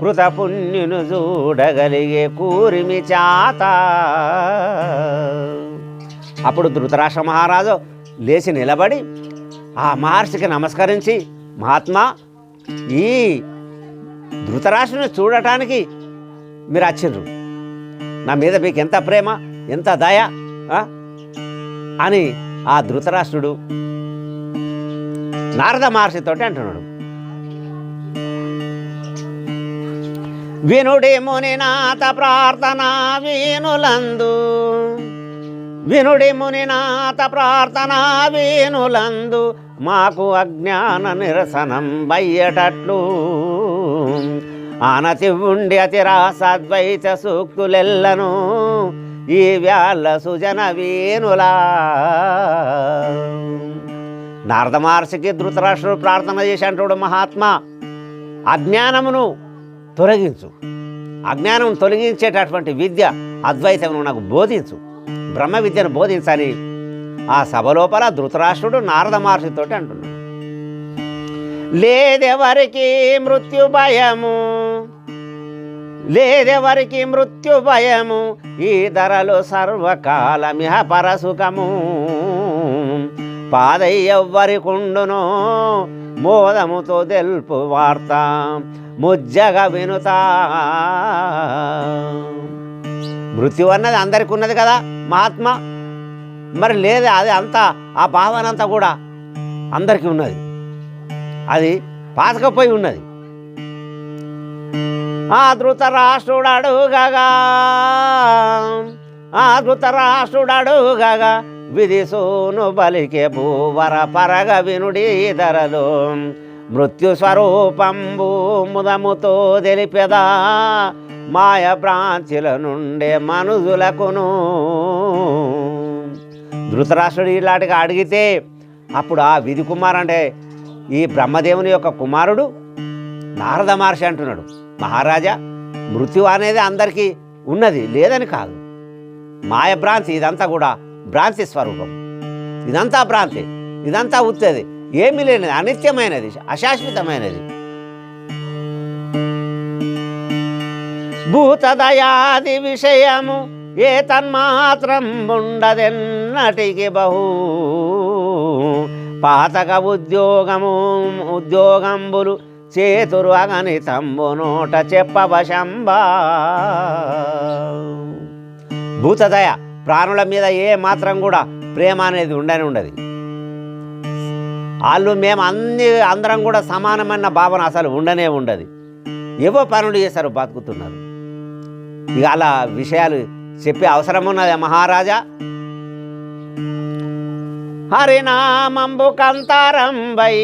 కృత పుణ్యును చూడగలిగే కూరిమి చాత. అప్పుడు ధృతరాష్ట్ర మహారాజు లేచి నిలబడి ఆ మహర్షికి నమస్కరించి, మహాత్మా ఈ ధృతరాష్ట్రుని చూడటానికి మీరు వచ్చిండ్రు, నా మీద మీకు ఎంత ప్రేమ ఎంత దయ అని ఆ ధృతరాష్ట్రుడు నారద మహర్షితోటి అంటున్నాడు. వినుడి మునినాథ ప్రార్థన వీనులందు వినుడి మునినాథ ప్రార్థన వీనులందు మాకు అజ్ఞాన నిరసనం బయ్యటట్లు ఆనతి ఉండి అతిరాసద్వైత సూక్తులెల్లను ఈ వ్యాళ్ళ సుజన వీనులా. నారద మహర్షికి ధృతరాష్ట్రుడు ప్రార్థన చేసి అంటాడు, మహాత్మా అజ్ఞానమును తొలగించు, అజ్ఞానం తొలగించేటటువంటి విద్య అద్వైతమును నాకు బోధించు, బ్రహ్మ విద్యను బోధించని ఆ సభ లోపల ధృతరాష్ట్రుడు నారద మహర్షితోటి అంటున్నాడు. లేదెవరికి మృత్యు భయము లేదెవరికి మృత్యు భయము ఈ ధరలు సర్వకాలమిహ పరసుఖము పాదయ్యవ్వరికుండునో మోదముతో తెలుపు వార్త ముజ్జగ వినుతా. మృత్యు అన్నది అందరికి ఉన్నది కదా మహాత్మా, మరి లేదా అది అంతా ఆ భావన అంతా కూడా అందరికీ ఉన్నది, అది పాతకపోయి ఉన్నది. ఆ ధృతరాష్ట్రుడు అడుగగా విధిసూను బలికే భూవర పరగ వినుడి ధరలో మృత్యు స్వరూపంబు ముదముతో తెలిపెదా మాయ భ్రాంతిల నుండే మనుజులకును. ధృతరాష్ట్రుడు ఇలాంటిగా అడిగితే అప్పుడు ఆ విధి కుమార్ అంటే ఈ బ్రహ్మదేవుని యొక్క కుమారుడు నారద మహర్షి అంటున్నాడు, మహారాజా మృత్యు అనేది అందరికీ ఉన్నది, లేదని కాదు. మాయ భ్రాంతి, ఇదంతా కూడా భ్రాంతి స్వరూపం, ఇదంతా భ్రాంతి, ఇదంతా ఉత్తది, ఏమీ లేనిది, అనిత్యమైనది, అశాశ్వతమైనది. భూతదయాది విషయము ఏ తన్మాత్రం ఉండదెన్నటికి బహు పాతక ఉద్యోగంబులు చేతురు అగణితంబు నోట చెప్పవశంబా. భూతదయ ప్రాణుల మీద ఏ మాత్రం కూడా ప్రేమ అనేది ఉండదు. వాళ్ళు మేము అందరం కూడా సమానమైన భావన అసలు ఉండదు. ఏవో పనులు చేస్తారు, బతుకుతున్నారు. ఇక అలా విషయాలు చెప్పే అవసరం ఉన్నది మహారాజా. హరినామంబు కంతారంబై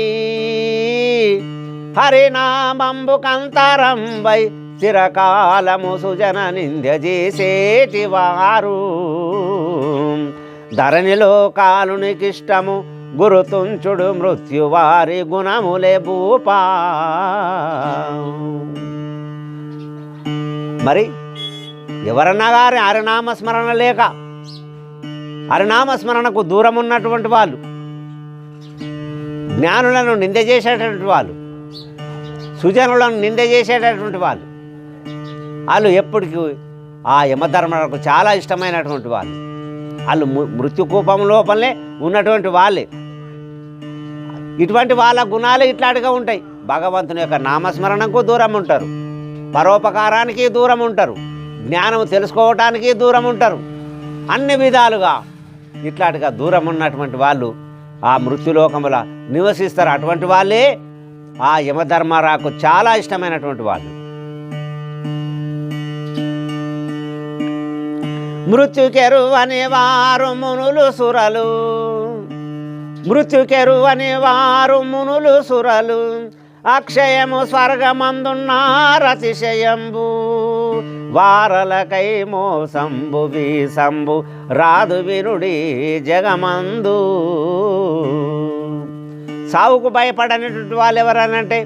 హరినామంబు కంతారంబై చిరకాలము సుజన నింద్య చేసేటి వారు ధరణిలో కాలునికిష్టము గురుతుంచుడు మృత్యువారి గుణములే భూపా. మరి ఎవరన్నా గారి హరినామస్మరణ లేక హరినామస్మరణకు దూరం ఉన్నటువంటి వాళ్ళు, జ్ఞానులను నింద చేసేటటువంటి వాళ్ళు, సుజనులను నింద చేసేటటువంటి వాళ్ళు ఎప్పటికీ ఆ యమధర్మకు చాలా ఇష్టమైనటువంటి వాళ్ళు మృత్యుకూపం లోపలనే ఉన్నటువంటి వాళ్ళే. ఇటువంటి వాళ్ళ గుణాలు ఇట్లాంటిగా ఉంటాయి. భగవంతుని యొక్క నామస్మరణకు దూరం ఉంటారు, పరోపకారానికి దూరం ఉంటారు, జ్ఞానం తెలుసుకోవటానికి దూరం ఉంటారు. అన్ని విధాలుగా ఇట్లాంటిగా దూరం ఉన్నటువంటి వాళ్ళు ఆ మృత్యులోకముల నివసిస్తారు. అటువంటి వాళ్ళే ఆ యమధర్మరాకు చాలా ఇష్టమైనటువంటి వాళ్ళు. మృత్యుకెరువని వారు మునులు సురలు మృత్యుకెరువని వారు మునులు సురలు అక్షయము స్వర్గమందున్నారతిశయంబు వారలకై మోసంబు వీసంబు రాదు వినుడి జగమందు. సావుకు భయపడనటువంటి వాళ్ళు ఎవరనంటే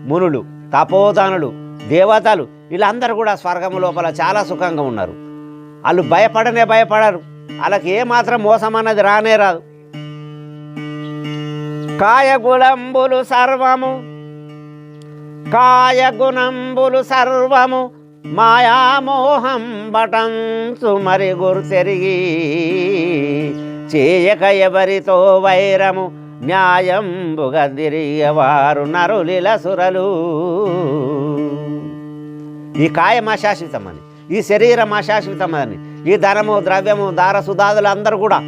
మునులు, తపోధనులు, దేవతలు, వీళ్ళందరూ కూడా స్వర్గము లోపల చాలా సుఖంగా ఉన్నారు. వాళ్ళు భయపడరు, వాళ్ళకి ఏమాత్రం మోసం అన్నది రానే రాదు. కాయగుణంబులు సర్వము మాయామోహం బటంచు మరి గుర్తెరిగి చేయక ఎవరితో వైరము న్యాయంబుగా తిరిగేవారు నరులిల సురలు. ఈ కాయం అశాశ్వతమని, ఈ శరీరం అశాశ్వతమని, ఈ ధనము ద్రవ్యము దారసుదాదులు అందరూ కూడా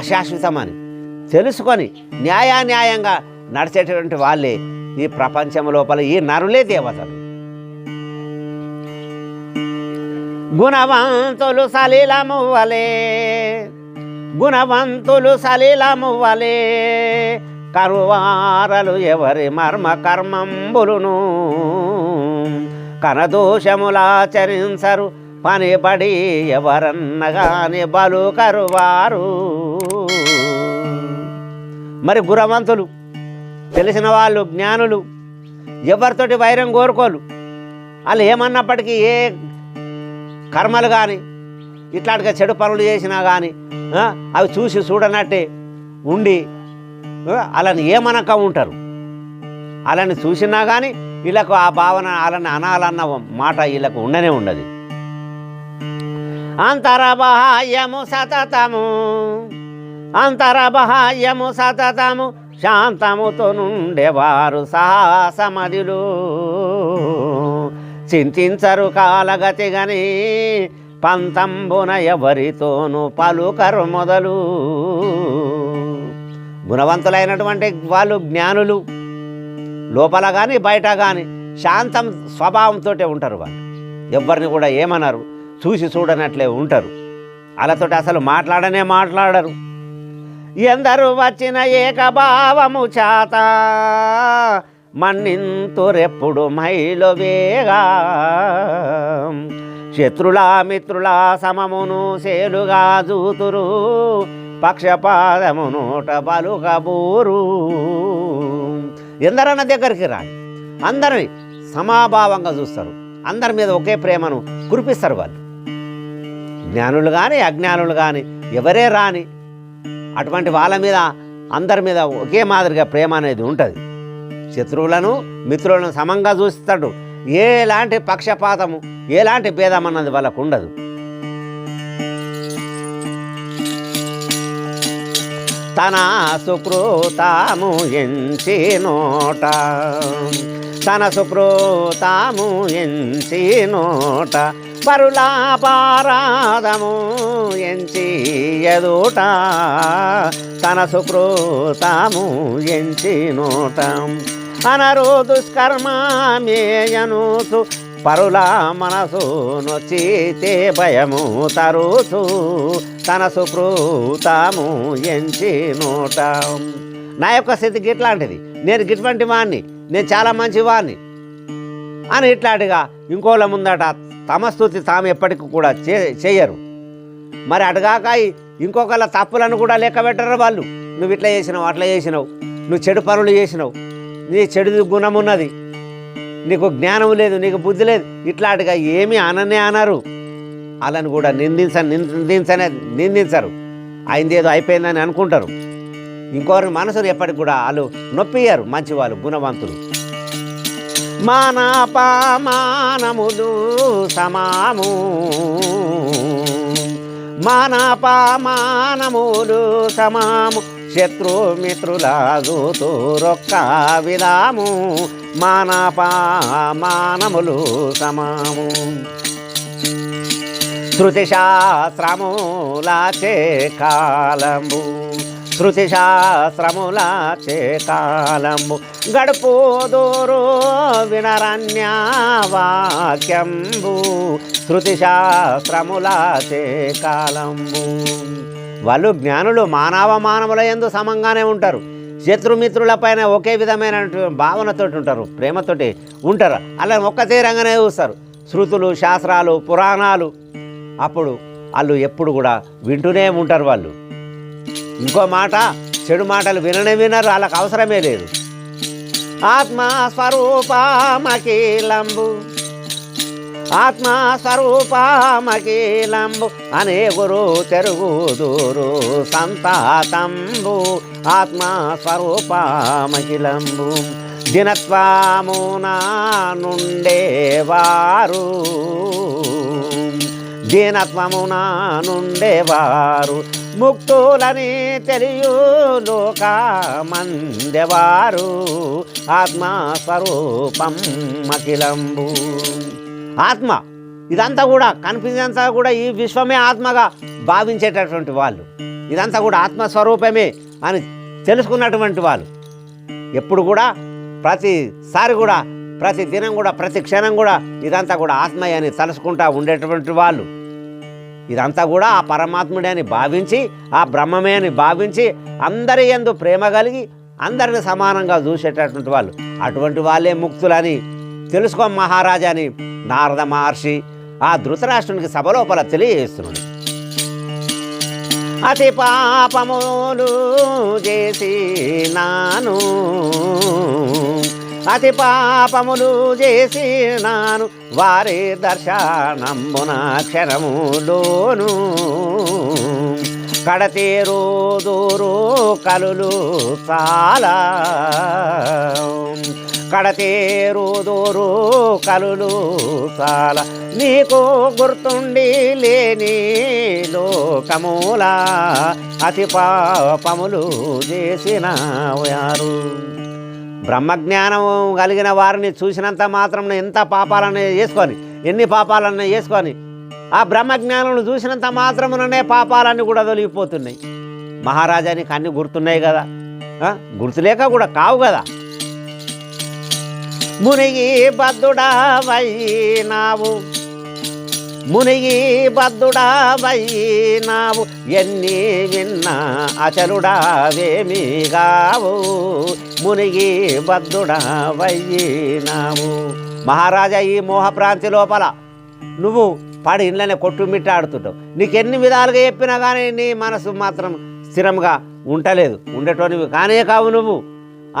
అశాశ్వతమని తెలుసుకొని న్యాయంగా నడిచేటటువంటి వాళ్ళే ఈ ప్రపంచం లోపల ఈ నరులే దేవతలు. గుణవంతులు సలీలమువ్వలే కరువారలు ఎవరి మర్మ కర్మంబులును కనదోషములాచరించరు పనిబడి ఎవరన్నగాని బలు కరువారు. మరి గుణవంతులు, తెలిసిన వాళ్ళు, జ్ఞానులు ఎవరితోటి వైరం కోరుకోలు. వాళ్ళు ఏమన్నప్పటికీ ఏ కర్మలు కానీ ఇట్లాంటిగా చెడు పనులు చేసినా కానీ అవి చూసి చూడనట్టే ఉండి వాళ్ళని ఏమనక ఉంటారు. వాళ్ళని చూసినా కానీ వీళ్ళకు ఆ భావన వాళ్ళని అనాలన్న మాట వీళ్ళకు ఉండనే ఉండదు. అంతరబాహ్యము సతతము శాంతముతో నుండేవారు సాహసమదిలు చింతించరు కాలగతిగని పంతంబున ఎవరితోనూ పలుకరు మొదలు. గుణవంతులైనటువంటి వాళ్ళు, జ్ఞానులు, లోపల కానీ బయట కానీ శాంతం స్వభావంతో ఉంటారు. వాళ్ళు ఎవరిని కూడా ఏమనరు, చూసి చూడనట్లే ఉంటారు. వాళ్ళతోటి అసలు మాట్లాడరు. ఎందరు వచ్చిన ఏకభావము చేత మన్నింతురెప్పుడు మైలు వేగా శత్రులా మిత్రులా సమమును సేలుగా జూతురు పక్షపాదము నోట పలుకబూరు. ఎందరన్న దగ్గరికి రాని అందరిని సమాభావంగా చూస్తారు, అందరి మీద ఒకే ప్రేమను కురిపిస్తారు. వాళ్ళు జ్ఞానులు కానీ అజ్ఞానులు కానీ ఎవరే రాని అటువంటి వాళ్ళ మీద అందరి మీద ఒకే మాదిరిగా ప్రేమ అనేది ఉంటుంది. శత్రువులను మిత్రులను సమంగా చూస్తాడు. ఎలాంటి పక్షపాతము ఎలాంటి భేదం అన్నది వాళ్ళకు ఉండదు. తన సుకృతాము ఎంచి నోట తన సుకృతాము ఎంచి నోట పరులా పారాదము ఎంచి ఎదుట తన సుకృతాము ఎంచి నోట అనరు దుష్కర్మమేయనుచు పరుల మనసు నొచ్చితే భయము తరుచు తన సుకృతము ఎంచి నోట. నా యొక్క స్థితి గిట్లాంటిది, నేను గిటువంటి వాణ్ణి, నేను చాలా మంచి వాణ్ణి అని ఇట్లాంటిగా ఇంకోళ్ళ ముందట తమ స్థుతి తాము ఎప్పటికీ కూడా చేయరు. మరి అటుగాక ఇంకొకళ్ళ తప్పులను కూడా లెక్క పెట్టరు వాళ్ళు. నువ్వు ఇట్లా చేసినావు, అట్లా చేసినావు, నువ్వు చెడు పనులు చేసినావు, నీ చెడు గుణం ఉన్నది, నీకు జ్ఞానం లేదు, నీకు బుద్ధి లేదు, ఇట్లాంటిగా ఏమీ అననే అనరు. వాళ్ళని కూడా నిందించరు. అయిందేదో అయిపోయిందని అనుకుంటారు. ఇంకొకరి మనసును ఎప్పటికి కూడా వాళ్ళు నొప్పియ్యారు. మంచివాళ్ళు, గుణవంతులు. మానపామానములు సమాము మానపామానములు సమాము శత్రుమిత్రుల దూతురొక్క విధాము మానపామానములు సమాము శృతి శాస్త్రములాచే కాలంబు శృతి శాస్త్రములాచే కాలంబు గడుపుదూరు వినరణ్య వాక్యంబు శృతి శాస్త్రములాచే కాలంబు. వాళ్ళు జ్ఞానులు మానవుల యందు సమంగానే ఉంటారు. శత్రుమిత్రుల పైన ఒకే విధమైన భావనతో ఉంటారు, ప్రేమతోటి ఉంటారు. అలా ఒక్క తీరంగానే చూస్తారు. శృతులు, శాస్త్రాలు, పురాణాలు అప్పుడు వాళ్ళు ఎప్పుడు కూడా వింటూనే ఉంటారు. వాళ్ళు ఇంకో మాట, చెడు మాటలు వినరు, వాళ్ళకి అవసరమే లేదు. ఆత్మస్వరూపమఖిలంబు ఆత్మస్వరూపమఖిలంబు అనేగురు తెరుగుదూరు సంతాతంబు ఆత్మస్వరూపమఖిలంబు దినత్వమునా నుండేవారు దీనత్వమునా నుండేవారు ముక్తులని తెలియు లోకమందెవారు ఆత్మస్వరూపం అఖిలంబు. ఆత్మ ఇదంతా కూడా కనిపించేంతా కూడా ఈ విశ్వమే ఆత్మగా భావించేటటువంటి వాళ్ళు, ఇదంతా కూడా ఆత్మస్వరూపమే అని తెలుసుకున్నటువంటి వాళ్ళు ఎప్పుడు కూడా ప్రతిసారి కూడా ప్రతి దినం కూడా ప్రతి క్షణం కూడా ఇదంతా కూడా ఆత్మయే అని తలుసుకుంటూ ఉండేటువంటి వాళ్ళు. ఇదంతా కూడా ఆ పరమాత్ముడే అని భావించి, ఆ బ్రహ్మమే అని భావించి అందరి యందు ప్రేమ కలిగి అందరిని సమానంగా చూసేటటువంటి వాళ్ళు. అటువంటి వాళ్ళే ముక్తులని తెలుసుకో మహారాజా అని నారద మహర్షి ఆ ధృతరాష్ట్రునికి సభలోపల తెలియజేస్తున్నాడు. అతి పాపములు చేసి నాను అతి పాపములు చేసి నాను వారి దర్శనమున క్షణములోను కడతేరుదూరు కలులు చాలా కడతేరుదూరు కలులు చాలా నీకు గుర్తుండి లేని లోకమూల అతి పాపములు చేసిన వారు. బ్రహ్మజ్ఞానం కలిగిన వారిని చూసినంత మాత్రం ఎంత పాపాలనే చేసుకొని, ఎన్ని పాపాలన్నా చేసుకొని ఆ బ్రహ్మజ్ఞానం చూసినంత మాత్రముననే పాపాలన్నీ కూడా తొలగిపోతున్నాయి. మహారాజానికి అన్నీ గుర్తున్నాయి కదా, గుర్తులేక కూడా కావు కదా. మునిగి బద్దుడవైనావు మునిగి బద్దుడావైనావు ఎన్ని విన్నా అచలుడావేమిగావు మునిగి బద్దుడావైనావు. మహారాజా, ఈ మోహప్రాంతి లోపల నువ్వు పడి ఇంట్లోనే కొట్టుమిట్టాడుతుంటావు. నీకెన్ని విధాలుగా చెప్పినా కానీ నీ మనసు మాత్రం స్థిరంగా ఉండలేదు, ఉండేటోనివి కానే కావు నువ్వు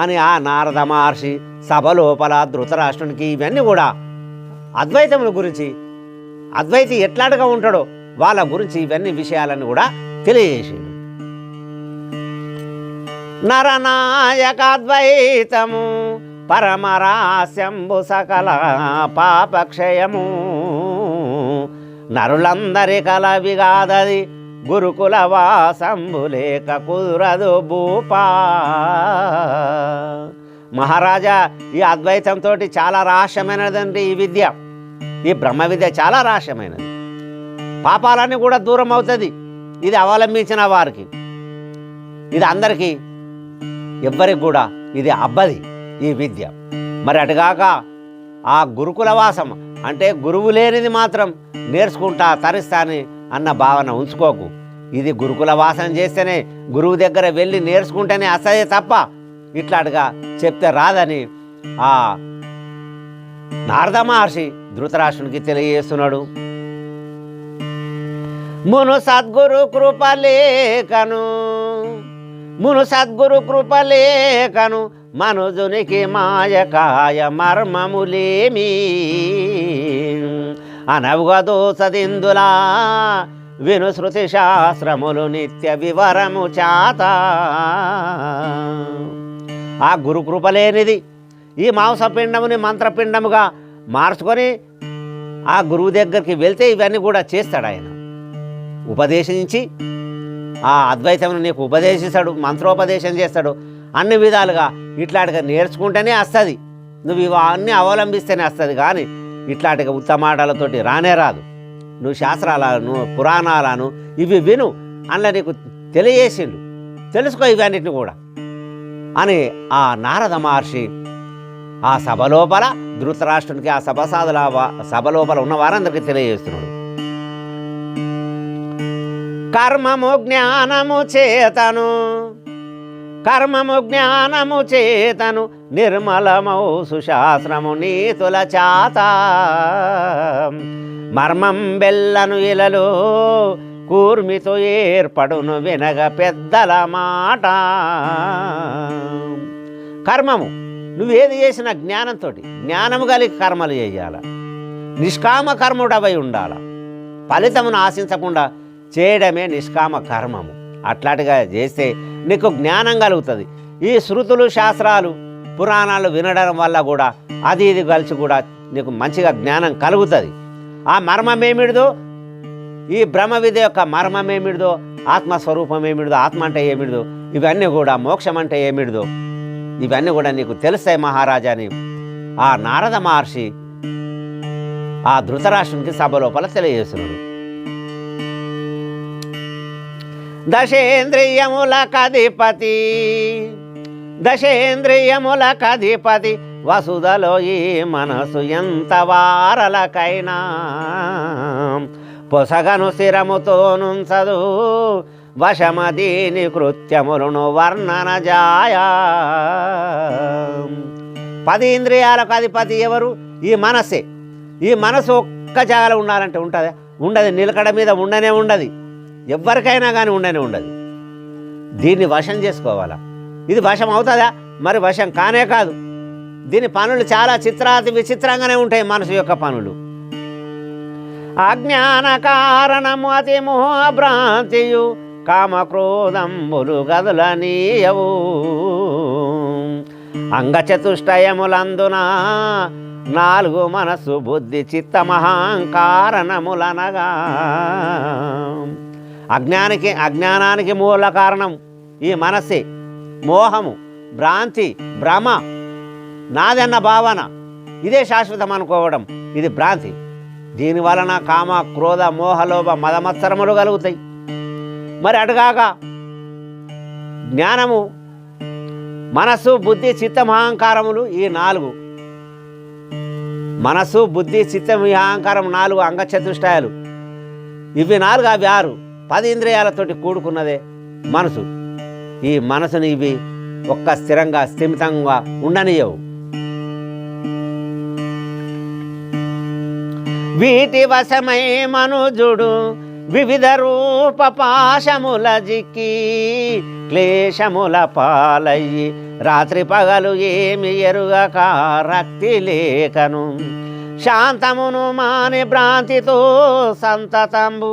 అని ఆ నారద మహర్షి సభ లోపల ధృతరాష్ట్రునికి ఇవన్నీ కూడా అద్వైతముల గురించి, అద్వైతి ఎట్లాంటిగా ఉంటాడో వాళ్ళ గురించి ఇవన్నీ విషయాలన్నీ కూడా తెలియజేసిండు. నరనాయకాద్వైతము పరమరాస్యంబు సకల పాపక్షయము నరులందరి కలవిగాదది గురుకుల వాసంబు లేక కుదురదు భూపా. మహారాజా, ఈ అద్వైతంతో చాలా రహస్యమైనదండి ఈ విద్య. ఈ బ్రహ్మ విద్య చాలా రహస్యమైనది. పాపాలన్నీ కూడా దూరం అవుతుంది ఇది అవలంబించిన వారికి. ఇది అందరికీ ఎవ్వరికి కూడా ఇది అబ్బది ఈ విద్య. మరి అటుగాక ఆ గురుకుల వాసం అంటే గురువు లేనిది మాత్రం నేర్చుకుంటా తరిస్తాని అన్న భావన ఉంచుకోకు. ఇది గురుకుల వాసన చేస్తేనే, గురువు దగ్గర వెళ్ళి నేర్చుకుంటేనే అసలే తప్ప ఇట్లాంటిగా చెప్తే రాదని ఆ నారద మహర్షి ధృతరాష్ట్రునికి తెలియజేస్తున్నాడు. మును సద్గురు కృపలేకను మును సద్గురు కృపలేకను మనుజునికి మాయకాయ మర్మములేమి అనవుగదోసదిందులా విను శృతి శాస్త్రములు నిత్య వివరము చాత. ఆ గురుకృప లేనిది ఈ మాంసపిండముని మంత్రపిండముగా మార్చుకొని ఆ గురువు దగ్గరికి వెళ్తే ఇవన్నీ కూడా చేస్తాడు ఆయన. ఉపదేశించి ఆ అద్వైతమును నీకు ఉపదేశిస్తాడు, మంత్రోపదేశం చేస్తాడు. అన్ని విధాలుగా ఇట్లాంటిగా నేర్చుకుంటేనే వస్తుంది, నువ్వు ఇవన్నీ అవలంబిస్తేనే వస్తుంది. కానీ ఇట్లాంటిగా ఉత్తమాటలతోటి రానే రాదు. నువ్వు శాస్త్రాలను పురాణాలను ఇవి విను, అందులో నీకు తెలియజేసిండు, తెలుసుకో ఇవన్నిటిని కూడా అని ఆ నారద మహర్షి ఆ సభ లోపల ధృతరాష్ట్రునికి, ఆ సభ లోపల ఉన్న వారందరికీ తెలియజేస్తున్నాడు. కర్మము జ్ఞానము చేతను నిర్మలమౌ సుశాస్త్రము నీతుల చాత మర్మం బెల్లను ఇలలు కూర్మితో ఏర్పడును వినగ పెద్దల మాట. కర్మము నువ్వేది చేసిన జ్ఞానంతో, జ్ఞానము కలిగి కర్మలు చేయాల. నిష్కామ కర్ముడవై ఉండాల. ఫలితమును ఆశించకుండా చేయడమే నిష్కామ కర్మము. అట్లాంటిగా చేస్తే నీకు జ్ఞానం కలుగుతుంది. ఈ శృతులు శాస్త్రాలు పురాణాలు వినడం వల్ల కూడా అది ఇది కలిసి కూడా నీకు మంచిగా జ్ఞానం కలుగుతుంది. ఆ మర్మమేమిడిదో, ఈ బ్రహ్మ విద్య యొక్క మర్మమేమిడిదో, ఆత్మస్వరూపం ఏమిడిదో, ఆత్మ అంటే ఏమిడిదో, ఇవన్నీ కూడా మోక్షం అంటే ఏమిడిదో ఇవన్నీ కూడా నీకు తెలుస్తాయి మహారాజాని ఆ నారద మహర్షి ఆ ధృతరాష్ట్రునికి సభ లోపల తెలియజేస్తున్నాడు. దశేంద్రియములకధిపతి వసుదలో ఈ మనసు ఎంత వారలకైనా పొసగను స్థిరముతో నుంచదు వశమదీని కృత్యములను వర్ణన జాయా. 10 ఇంద్రియాలకు అధిపతి ఎవరు? ఈ మనస్సే. ఈ మనసు ఒక్క జాగాలో ఉండాలంటే ఉంటుందా? ఉండదు. నిలకడ మీద ఉండనే ఉండదు. ఎవరికైనా కానీ ఉండనే ఉండదు. దీన్ని వశం చేసుకోవాలా. ఇది వశం అవుతుందా? మరి వశం కానే కాదు. దీని పనులు చాలా చిత్రాతి విచిత్రంగానే ఉంటాయి. మనసు యొక్క పనులు అజ్ఞాన కారణము అతి మోహభ్రాంతియు కామక్రోధంబులు గదులనీయవు అంగచతుష్టయములందున 4 మనసు బుద్ధి చిత్తమహంకారణములనగా. అజ్ఞానానికి మూల కారణం ఈ మనస్సే. మోహము, భ్రాంతి, భ్రమ, నాదన్న భావన, ఇదే శాశ్వతం అనుకోవడం, ఇది భ్రాంతి. దీని వలన కామ క్రోధ మోహలోభ మదమత్సరములు కలుగుతాయి. మరి అటుగాక జ్ఞానము, మనస్సు, బుద్ధి, చిత్తమహంకారములు, ఈ 4 మనసు, బుద్ధి, చిత్తం, అహంకారం 4 అంగచతుష్టయాలు. ఇవి 4 అవి 6. 10 ఇంద్రియాలతోటి కూడుకున్నదే మనసు. ఈ మనసుని ఇవి ఒక్క స్థిరంగా స్థిమితంగా ఉండనియవు. వీటి వశమై మనుజుడు వివిధ రూప పాశముల జిక్కి క్లేశముల పాలయ్యి రాత్రి పగలు ఏమి ఎరుగక రక్తి లేకను శాంతమును మాని భ్రాంతితో సంతతంబు.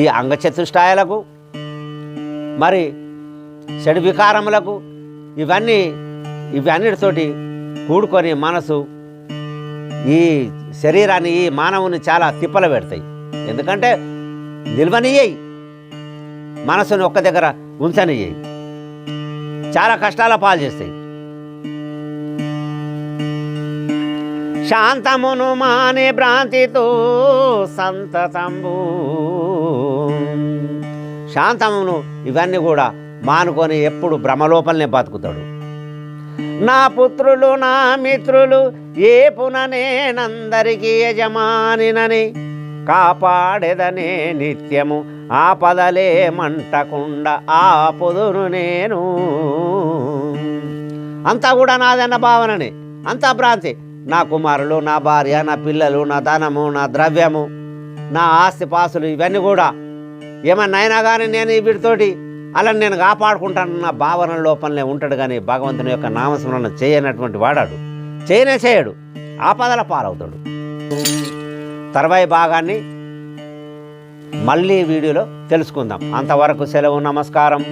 ఈ అంగచతుష్టాయాలకు మరి షడ్ వికారములకు ఇవన్నిటితోటి కూడుకొని మనసు ఈ శరీరాన్ని, ఈ మానవుని చాలా తిప్పలు పెడతాయి. ఎందుకంటే నిల్వనియ్యాయి, మనసుని ఒక్క దగ్గర ఉంచనియ్యాయి, చాలా కష్టాల పాలు చేస్తాయి. శాంతమును మానే భ్రాంతితో సంతతంబు. శాంతమును ఇవన్నీ కూడా మానుకొని ఎప్పుడు భ్రమలోపలనే బతుకుతాడు. నా పుత్రులు నా మిత్రులు ఏ పుననేనందరికీ యజమానినని కాపాడెదనే నిత్యము ఆపదలే మంటకుండా ఆపుదును నేను. అంతా కూడా నాదన్న భావననే, అంతా భ్రాంతి. నా కుమారులు, నా భార్య, నా పిల్లలు, నా ధనము, నా ద్రవ్యము, నా ఆస్తి పాసులు ఇవన్నీ కూడా ఏమన్నా అయినా కానీ నేను వీటితోటి అలా నేను కాపాడుకుంటానన్న భావన లోపలనే ఉంటాడు. కానీ భగవంతుని యొక్క నామస్మరణ చేయనటువంటి వాడాడు, చేయడు, ఆపదల పాలవుతాడు. తర్వాయి భాగాన్ని మళ్ళీ వీడియోలో తెలుసుకుందాం. అంతవరకు సెలవు, నమస్కారం.